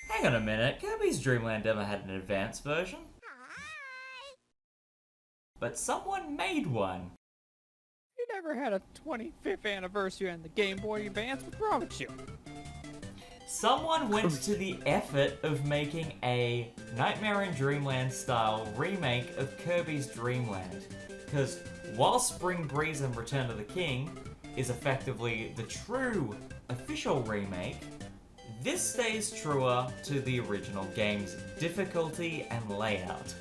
Hang on a minute, Kirby's Dreamland never had an advanced version? But someone made one. You never had a 25th anniversary on the Game Boy Advance? What's wrong with you? Someone went to the effort of making a Nightmare in Dreamland style remake of Kirby's Dreamland. Because while Spring Breeze and Return of the King is effectively the true official remake, this stays truer to the original game's difficulty and layout.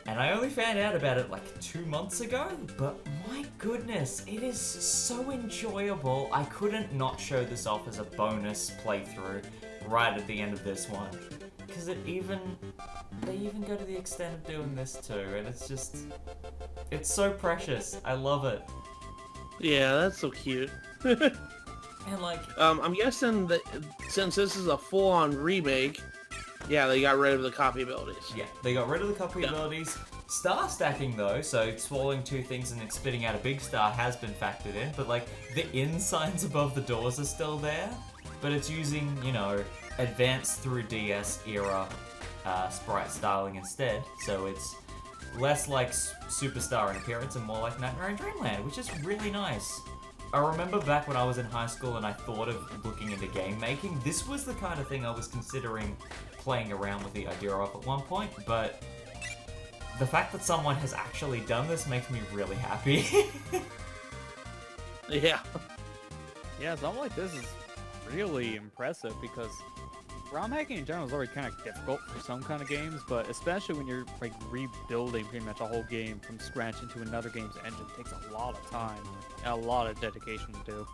And I only found out about it like 2 months ago, but my goodness, it is so enjoyable. I couldn't not show this off as a bonus playthrough right at the end of this one. Because they even go to the extent of doing this too, and it's so precious. I love it. Yeah, that's so cute. And like, I'm guessing that since this is a full-on remake, yeah, they got rid of the copy abilities. yeah, they got rid of the copy abilities. Star stacking though, so swallowing two things and then spitting out a big star has been factored in, but like the in signs above the doors are still there, but it's using, you know, advanced through DS era sprite styling instead, so it's less like Superstar in appearance and more like Nightmare in Dreamland, which is really nice. I remember back when I was in high school and I thought of looking into game making, this was the kind of thing I was considering playing around with the idea of at one point, but the fact that someone has actually done this makes me really happy. Yeah. Yeah, something like this is really impressive because ROM hacking in general is already kind of difficult for some kind of games, but especially when you're like rebuilding pretty much a whole game from scratch into another game's engine, it takes a lot of time and a lot of dedication to do.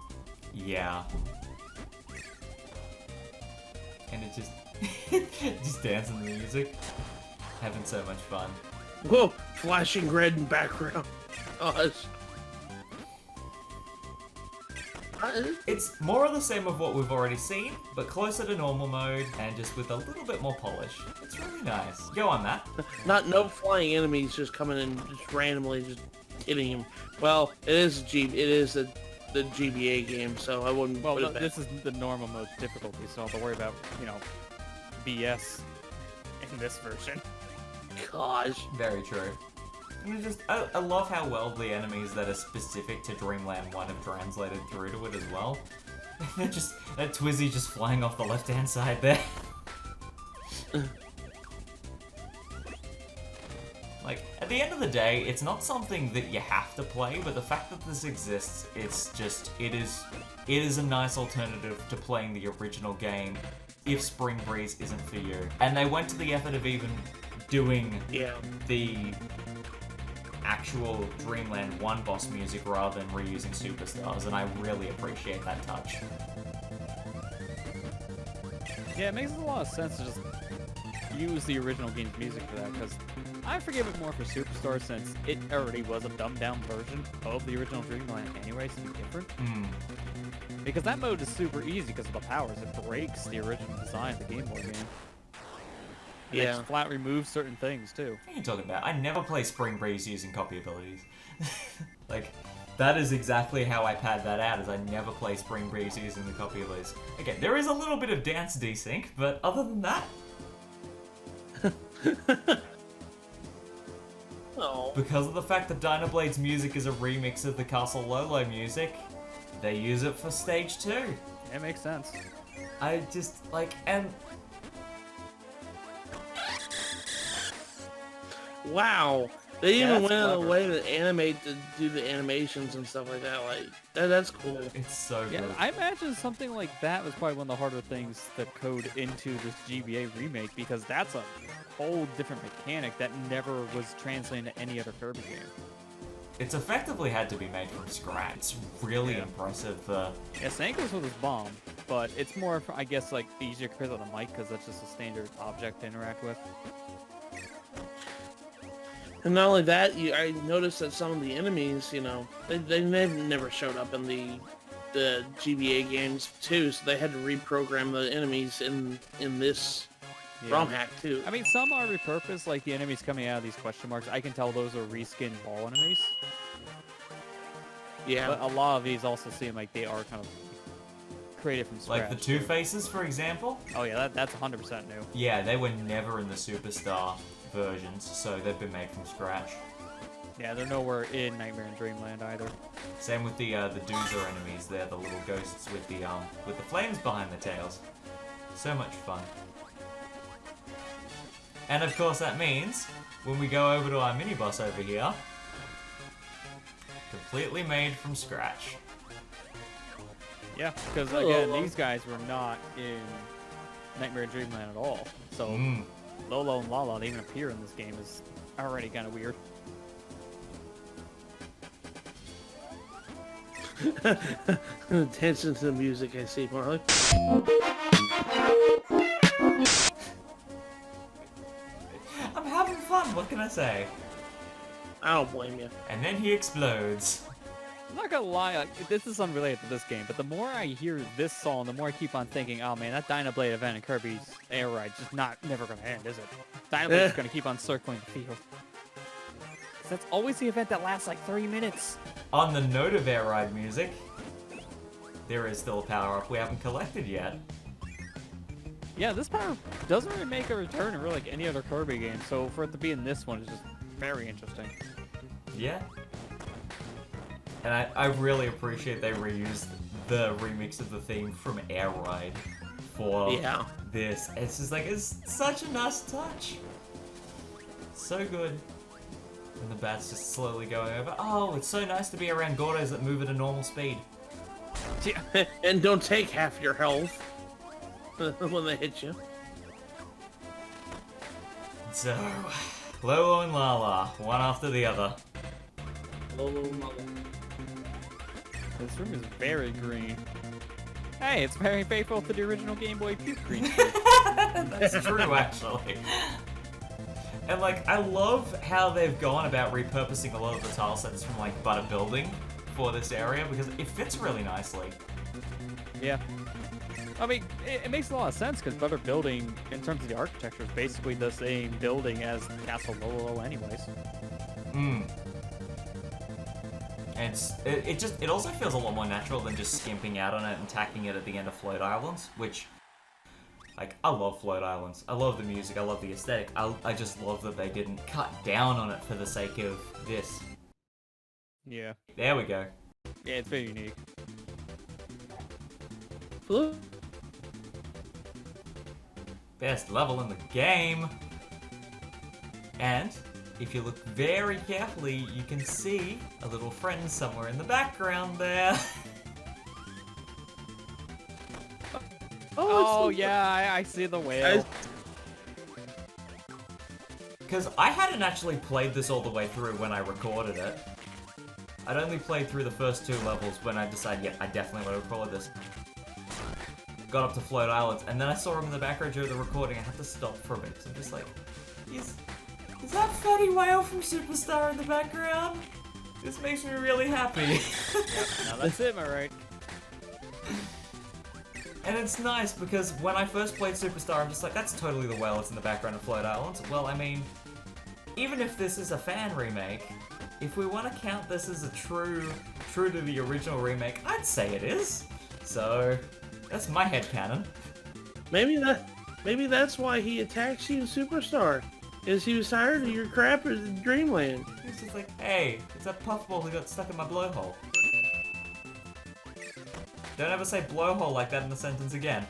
Yeah. And it just just dancing to the music, having so much fun. Whoa, flashing red in background. Gosh. It's more of the same of what we've already seen, but closer to normal mode and just with a little bit more polish. It's really nice. Go on, Matt. No flying enemies just coming in just randomly just hitting him. Well, it is the GBA game, so I wouldn't Well, put no, it back. this is the normal mode difficulty, so don't have to worry about, you know, BS in this version. Gosh. Very true. And I love how well the enemies that are specific to Dreamland 1 have translated through to it as well. Just that Twizzy just flying off the left-hand side there. Like, at the end of the day, it's not something that you have to play, but the fact that this exists, it is a nice alternative to playing the original game if Spring Breeze isn't for you. And they went to the effort of even doing the actual Dreamland 1 boss music rather than reusing Superstars, and I really appreciate that touch. Yeah, it makes a lot of sense to just use the original game's music for that, because I forgive it more for Superstar since it already was a dumbed-down version of the original Dreamland anyway, so it's different. Because that mode is super easy because of the powers. It breaks the original design of the Game Boy game. And it just flat removes certain things, too. What are you talking about? I never play Spring Breeze using copy abilities. Like, that is exactly how I pad that out, is I never play Spring Breeze using the copy abilities. Again, there is a little bit of dance desync, but other than that... Oh. Because of the fact that Dynablade's music is a remix of the Castle Lolo music, they use it for stage 2. It makes sense. I just, like, and... Wow. They even that's went out of the clever. way to animate to do the animations and stuff like that. Like that's cool. It's so Yeah, good. I imagine something like that was probably one of the harder things to code into this GBA remake, because that's a whole different mechanic that never was translated to any other Kirby game. It's effectively had to be made from scratch. It's really impressive. Yeah, Sanko's with his bomb, but it's more, I guess, like easier compared to the mic because that's just a standard object to interact with. And not only that, I noticed that some of the enemies, you know, they never showed up in the GBA games too, so they had to reprogram the enemies in this ROM hack too. I mean, some are repurposed, like the enemies coming out of these question marks. I can tell those are reskinned ball enemies. Yeah. But a lot of these also seem like they are kind of created from scratch. Like the Two Faces, for example. Oh yeah, that's 100% new. Yeah, they were never in the Superstar versions, so they've been made from scratch. Yeah, they're nowhere in Nightmare in Dreamland either. Same with the Doozer enemies. They're the little ghosts with the flames behind the tails. So much fun. And of course that means when we go over to our mini boss over here, completely made from scratch. Yeah, because again, these guys were not in Nightmare in Dreamland at all. So Lolo and Lala to even appear in this game is already kind of weird. Dancing to the music, I see, Marley. I'm having fun, what can I say? I don't blame you. And then he explodes. I'm not gonna lie, like, this is unrelated to this game, but the more I hear this song, the more I keep on thinking, oh man, that Dynablade event in Kirby's Air Ride's just never gonna end, is it? Dynablade's gonna keep on circling the field. That's always the event that lasts like 30 minutes. On the note of Air Ride music, there is still a power-up we haven't collected yet. Yeah, this power doesn't really make a return in really like any other Kirby game, so for it to be in this one is just very interesting. Yeah. And I really appreciate they reused the remix of the theme from Air Ride for this. It's just like, it's such a nice touch. So good. And the bat's just slowly going over. Oh, it's so nice to be around Gordos that move at a normal speed. Yeah. And don't take half your health when they hit you. So, Lolo and Lala, one after the other. Lolo, Lolo. This room is very green. Hey, it's very faithful to the original Game Boy puke green. That's true, actually. And, like, I love how they've gone about repurposing a lot of the tile sets from, like, Butter Building for this area, because it fits really nicely. Yeah. I mean, it makes a lot of sense, because Butter Building, in terms of the architecture, is basically the same building as Castle Lolo anyways. And it also feels a lot more natural than just skimping out on it and tacking it at the end of Float Islands, which... Like, I love Float Islands. I love the music. I love the aesthetic. I just love that they didn't cut down on it for the sake of this. Yeah. There we go. Yeah, it's very unique. Blue. Best level in the game. And if you look very carefully, you can see a little friend somewhere in the background there. Oh yeah, I see the whale. Because I hadn't actually played this all the way through when I recorded it. I'd only played through the first 2 levels when I decided, yeah, I definitely want to record this. Got up to Float Islands, and then I saw him in the background during the recording. I had to stop for a bit, because I'm just like, is that Fatty Whale from Superstar in the background? This makes me really happy. Now that's it, am I right? And it's nice because when I first played Superstar, I'm just like, that's totally the whale that's in the background of Float Islands. Well, I mean, even if this is a fan remake, if we want to count this as a true to the original remake, I'd say it is. So, that's my headcanon. Maybe that's why he attacks you in Superstar. Is he was tired of your crap in Dreamland. He's just like, hey, it's that puffball who got stuck in my blowhole. Don't ever say blowhole like that in the sentence again.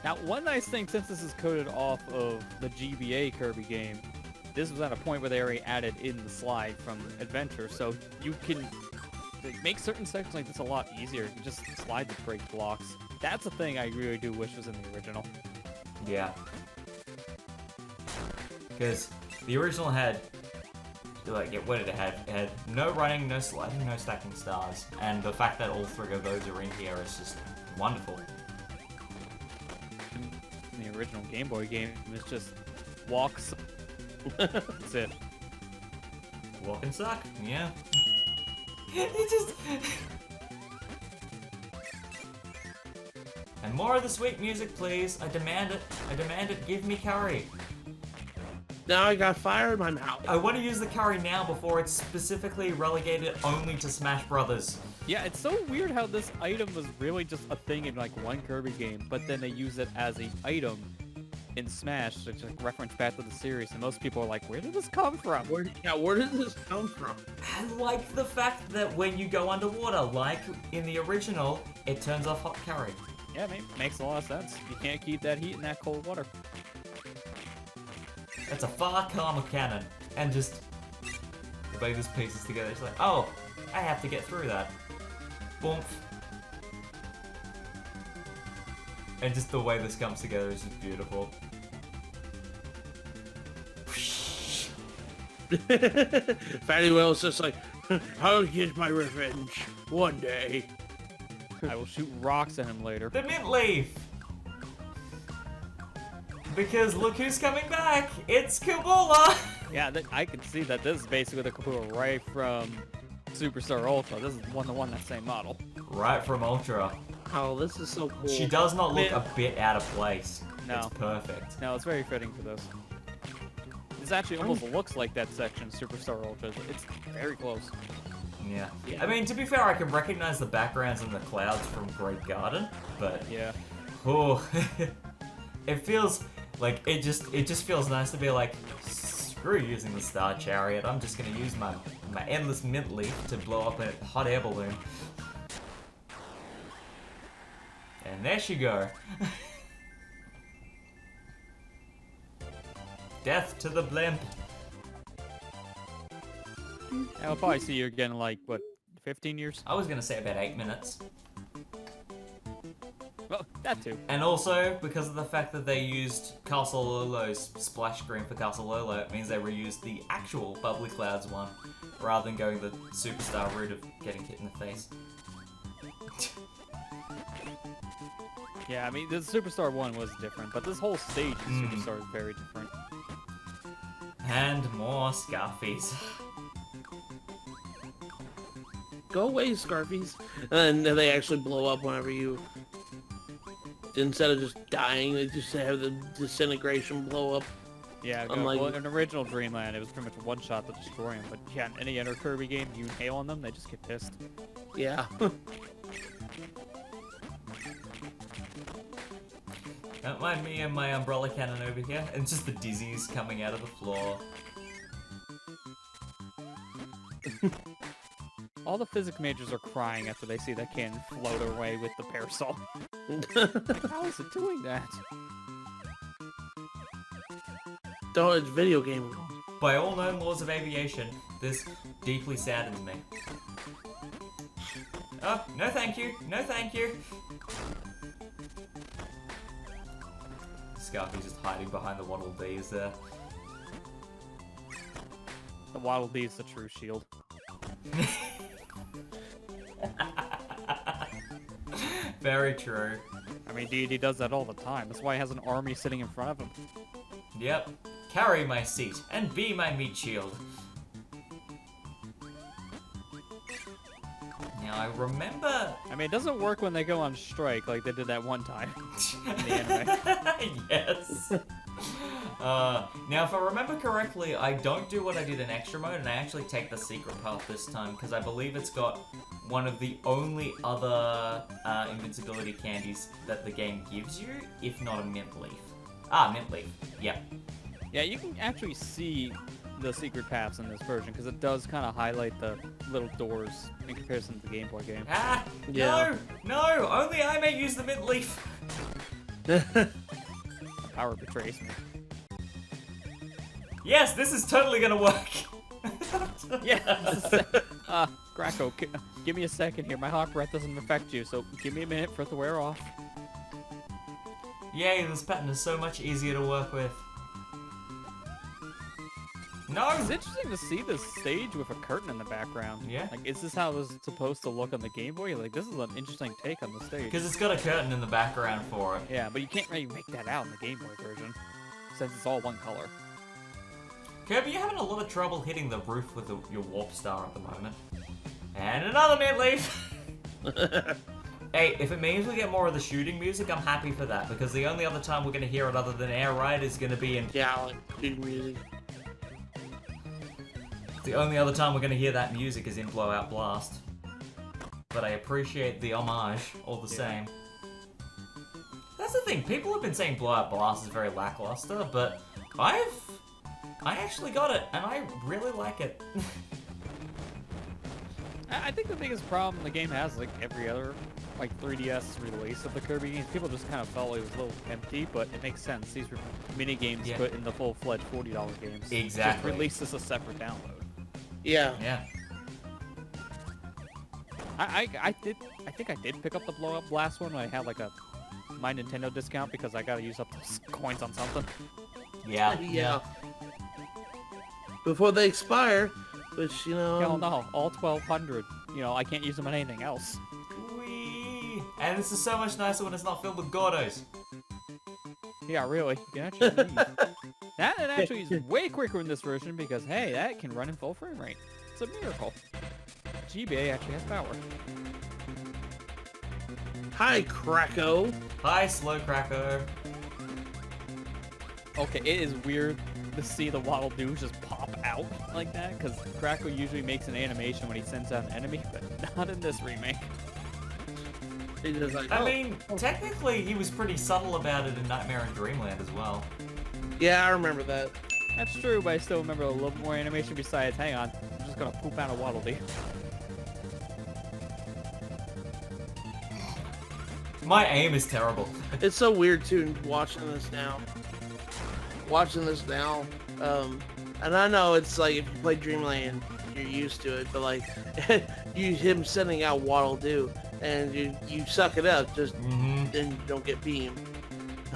Now, one nice thing, since this is coded off of the GBA Kirby game, this was at a point where they already added in the slide from Adventure, so you can make certain sections like this a lot easier. You can just slide to break blocks. That's a thing I really do wish was in the original. Yeah. Because the original had... Like, what did it have? It had no running, no sliding, no stacking stars. And the fact that all 3 of those are in here is just wonderful. In the original Game Boy game, it's just walks. That's it. Walk and suck, yeah. It just... And more of the sweet music, please. I demand it. I demand it. Give me curry. Now I got fire in my mouth. I want to use the curry now before it's specifically relegated only to Smash Brothers. Yeah, it's so weird how this item was really just a thing in like one Kirby game, but then they use it as an item in Smash to just reference back to the series, and most people are like, where did this come from? Where did this come from? I like the fact that when you go underwater, like in the original, it turns off hot carry. Yeah, makes a lot of sense. You can't keep that heat in that cold water. That's a far calmer cannon. And just the way this pieces together, it's like, oh, I have to get through that. Boom. And just the way this comes together is just beautiful. Fatty Whale's just like, I'll get my revenge one day. I will shoot rocks at him later. The mint leaf! Because look who's coming back! It's Kabula! Yeah, I can see that this is basically the Kapua right from Superstar Ultra. This is one-to-one that same model. Right from Ultra. Oh, this is so cool. She does not look a bit out of place. No. It's perfect. No, it's very fitting for this. This actually almost looks like that section, Superstar Ultra. It's very close. Yeah. Yeah. I mean, to be fair, I can recognize the backgrounds in the clouds from Great Garden, but Yeah. oh, it feels like it just feels nice to be like, screw using the Star Chariot. I'm just gonna use my endless mint leaf to blow up a hot air balloon. And there she go. Death to the blimp. I'll probably see you again in like, what, 15 years? I was gonna say about 8 minutes. Well, that too. And also, because of the fact that they used Castle Lolo's splash screen for Castle Lolo, it means they reused the actual Bubbly Clouds one, rather than going the superstar route of getting hit in the face. Yeah, I mean, the Superstar one was different, but this whole stage in Superstar is very different. And more Scarfies. Go away, Scarfies. And then they actually blow up whenever you... Instead of just dying, they just have the disintegration blow up. Yeah, Unlike- well, in original Dreamland, it was pretty much a one-shot to destroy them, but yeah, in any other Kirby game, you hail on them, they just get pissed. Yeah. Don't mind me and my umbrella cannon over here, and just the dizzies coming out of the floor. All the physics majors are crying after they see that cannon float away with the parasol. Like, how is it doing that? Don't, it's video game. By all known laws of aviation, this deeply saddens me. Oh, no thank you, no thank you. Scarfy's just hiding behind the Waddle Dees there. The Waddle Dee is the true shield. Very true. I mean, D&D does that all the time. That's why he has an army sitting in front of him. Yep. Carry my seat and be my meat shield. Now I remember. I mean, it doesn't work when they go on strike like they did that one time in the anime. Yes. Now, if I remember correctly, I don't do what I did in extra mode, and I actually take the secret path this time because I believe it's got one of the only other invincibility candies that the game gives you, if not a mint leaf. Ah, mint leaf. Yep. Yeah, you can actually see the secret paths in this version because it does kind of highlight the little doors in comparison to the Game Boy game. Ah, Yeah. no, only I may use the mint leaf. Power betrays me. Yes, this is totally gonna work. Yes! Graco, give me a second here. My hot breath doesn't affect you, so give me a minute for it to wear off. Yay, this pattern is so much easier to work with. No! It's interesting to see this stage with a curtain in the background. Yeah. Like, is this how it was supposed to look on the Game Boy? Like, this is an interesting take on the stage. Because it's got a curtain in the background for it. Yeah, but you can't really make that out in the Game Boy version, since it's all one color. Kirby, you're having a lot of trouble hitting the roof with your warp star at the moment. And another mint leaf! Hey, if it means we get more of the shooting music, I'm happy for that, because the only other time we're going to hear it other than Air Ride is going to be in... Yeah, like big music. The only other time we're going to hear that music is in Blowout Blast. but I appreciate the homage all the same. That's the thing, people have been saying Blowout Blast is very lackluster, but I actually got it, and I really like it. I think the biggest problem the game has, like every other, like 3DS release of the Kirby games, people just kind of felt like it was a little empty, but it makes sense. These were mini games put in the full-fledged $40 games. Exactly. Just released as a separate download. Yeah. Yeah. I think I did pick up the Blow Up Blast one when I had like my Nintendo discount because I gotta use up those coins on something. Yeah. Yeah. Before they expire, which, you know... Hell no, all 1,200. You know, I can't use them on anything else. Whee! And this is so much nicer when it's not filled with Gordos. Yeah, really. You can actually leave. That actually is way quicker in this version because, hey, that can run in full frame rate. It's a miracle. GBA actually has power. Hi, Kracko. Hi, Slow Cracker. Okay, it is weird to see the Waddle Doo just pop out like that, because Kracko usually makes an animation when he sends out an enemy, but not in this remake. He's just like, I mean, technically he was pretty subtle about it in Nightmare in Dreamland as well. Yeah, I remember that. That's true, but I still remember a little more animation besides, hang on, I'm just gonna poop out a Waddle Doo. My aim is terrible. It's so weird, too, watching this now. And I know it's like, if you play Dreamland, you're used to it, but like, him sending out Waddle Doo, and you suck it up, just then you don't get beamed.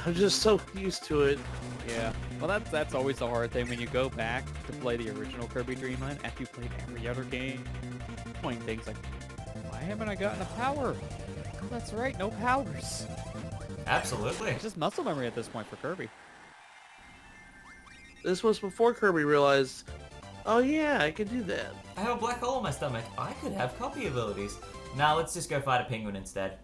I'm just so used to it. Yeah, well that's always the hard thing when you go back to play the original Kirby Dreamland after you played every other game. Point things like, why haven't I gotten a power? Oh, that's right, no powers. Absolutely. It's just muscle memory at this point for Kirby. This was before Kirby realized, oh yeah, I could do that. I have a black hole in my stomach. I could have copy abilities. Now let's just go fight a penguin instead.